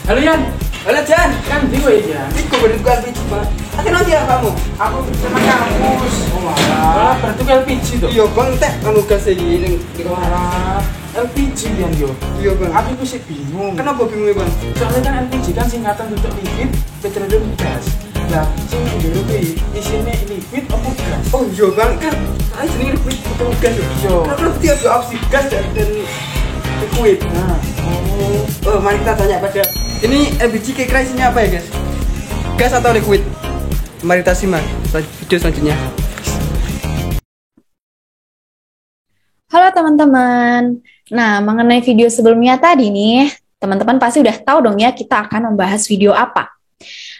Halo Yan, Halo Jan, kan di gue ya. ikut berdua LPG bang. Nanti nanti ya kamu. Aku sama kampus. Oh Malah berarti ke LPG tuh. Iya bang, teh anu gas ini di kamar. Wah, LPG Yan yo. Iya bang. Aku tuh sih bingung. Kenapa bingung ya bang? Soalnya kan LPG kan singkatan untuk liquid petroleum gas. Lah, sing jero kuwi isine liquid apa gas? Oh iya bang, kan saya sendiri liquid atau gas ya. Iya. Kalau dia dua opsi gas dan liquid. Nah, Oh, mari kita tanya pada ini LPG kira-kira isinya apa ya guys? Gas atau liquid? Mari kita simak video selanjutnya. Halo teman-teman. Nah, mengenai video sebelumnya tadi nih, teman-teman pasti udah tahu dong ya kita akan membahas video apa.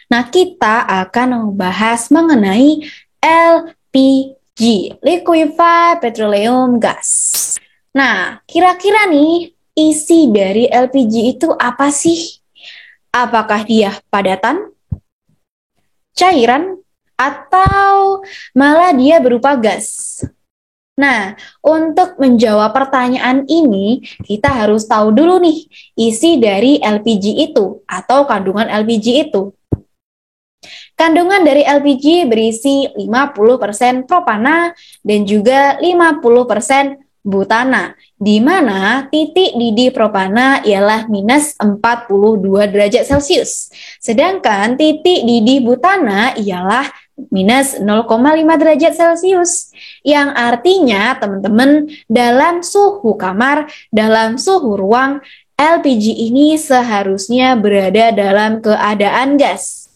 Nah, kita akan membahas mengenai LPG, Liquefied Petroleum Gas. Nah, kira-kira nih isi dari LPG itu apa sih? Apakah dia padatan, cairan, atau malah dia berupa gas? Nah, untuk menjawab pertanyaan ini, kita harus tahu dulu nih isi dari LPG itu atau kandungan LPG itu. Kandungan dari LPG berisi 50% propana dan juga 50% butana, di mana titik didih propana ialah minus 42 derajat Celcius, sedangkan titik didih butana ialah minus 0,5 derajat Celcius, yang artinya teman-teman dalam suhu kamar, dalam suhu ruang, LPG ini seharusnya berada dalam keadaan gas.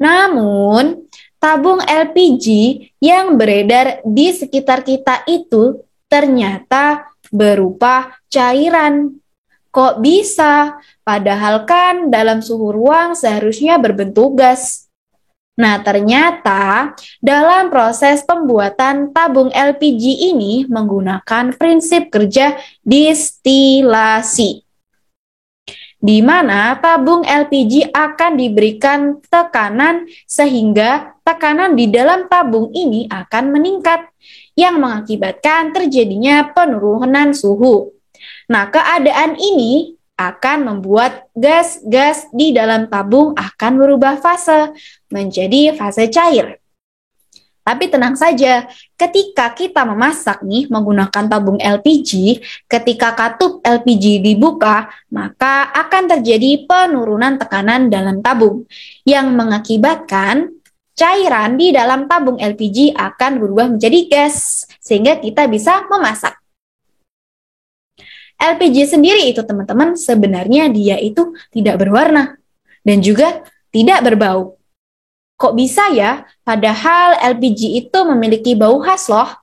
Namun, tabung LPG yang beredar di sekitar kita itu ternyata berupa cairan. Kok bisa? Padahal kan dalam suhu ruang seharusnya berbentuk gas. Nah, ternyata dalam proses pembuatan tabung LPG ini menggunakan prinsip kerja distilasi, di mana tabung LPG akan diberikan tekanan sehingga tekanan di dalam tabung ini akan meningkat, yang mengakibatkan terjadinya penurunan suhu. Nah, keadaan ini akan membuat gas-gas di dalam tabung akan berubah fase menjadi fase cair. Tapi tenang saja, ketika kita memasak nih menggunakan tabung LPG, ketika katup LPG dibuka, maka akan terjadi penurunan tekanan dalam tabung yang mengakibatkan cairan di dalam tabung LPG akan berubah menjadi gas, sehingga kita bisa memasak. LPG sendiri itu teman-teman sebenarnya dia itu tidak berwarna dan juga tidak berbau. Kok bisa ya? Padahal LPG itu memiliki bau khas loh.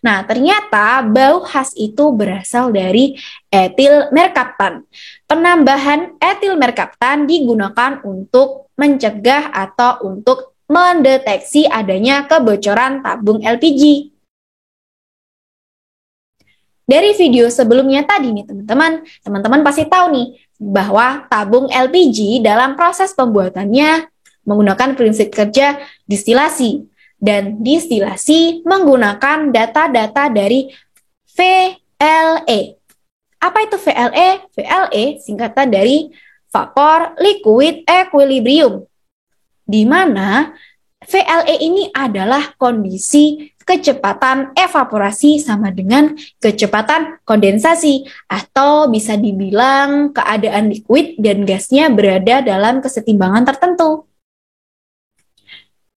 Nah, ternyata bau khas itu berasal dari etil merkaptan. Penambahan etil merkaptan digunakan untuk mencegah atau untuk mendeteksi adanya kebocoran tabung LPG. Dari video sebelumnya tadi nih teman-teman pasti tahu nih bahwa tabung LPG dalam proses pembuatannya menggunakan prinsip kerja distilasi, dan distilasi menggunakan data-data dari VLE. Apa itu VLE? VLE singkatan dari Vapor Liquid Equilibrium, di mana VLE ini adalah kondisi kecepatan evaporasi sama dengan kecepatan kondensasi, atau bisa dibilang keadaan liquid dan gasnya berada dalam kesetimbangan tertentu.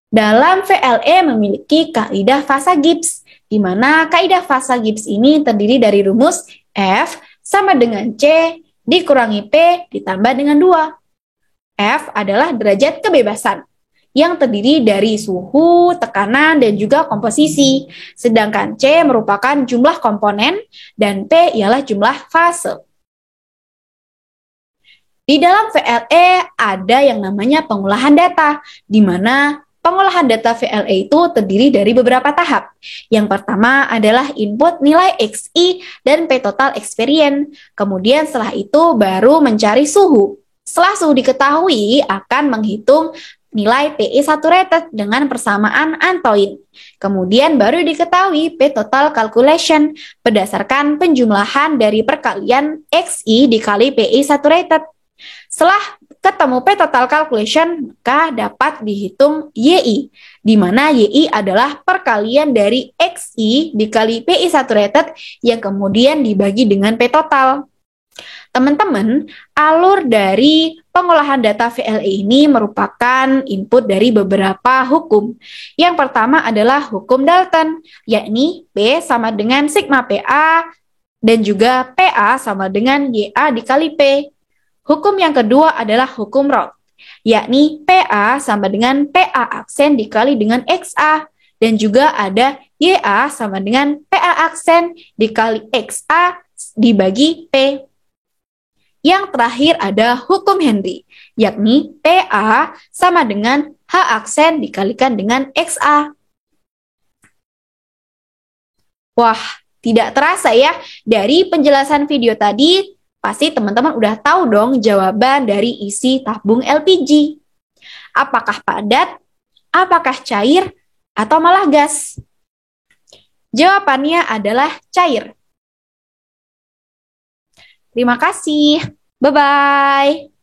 Dalam VLE memiliki kaidah fasa Gibbs, di mana kaidah fasa Gibbs ini terdiri dari rumus F sama dengan C dikurangi P ditambah dengan 2. F adalah derajat kebebasan, yang terdiri dari suhu, tekanan, dan juga komposisi. Sedangkan C merupakan jumlah komponen, dan P ialah jumlah fase. Di dalam VLE ada yang namanya pengolahan data, di mana pengolahan data VLE itu terdiri dari beberapa tahap. Yang pertama adalah input nilai XI dan P total experience. Kemudian setelah itu baru mencari suhu. Setelah suhu diketahui, akan menghitung nilai PE saturated dengan persamaan Antoine. Kemudian baru diketahui P total calculation berdasarkan penjumlahan dari perkalian XI dikali PE saturated. Setelah ketemu P total calculation, maka dapat dihitung YI, di mana YI adalah perkalian dari XI dikali PI saturated yang kemudian dibagi dengan P total. Teman-teman, alur dari pengolahan data VLE ini merupakan input dari beberapa hukum. Yang pertama adalah hukum Dalton, yakni P sama dengan sigma PA dan juga PA sama dengan YA dikali P. Hukum yang kedua adalah hukum Roth, yakni PA sama dengan PA aksen dikali dengan XA, dan juga ada YA sama dengan PA aksen dikali XA dibagi P. Yang terakhir ada hukum Henry, yakni PA sama dengan H aksen dikalikan dengan XA. Wah, tidak terasa ya, dari penjelasan video tadi, pasti teman-teman udah tahu dong jawaban dari isi tabung LPG. Apakah padat, apakah cair, atau malah gas? Jawabannya adalah cair. Terima kasih. Bye-bye.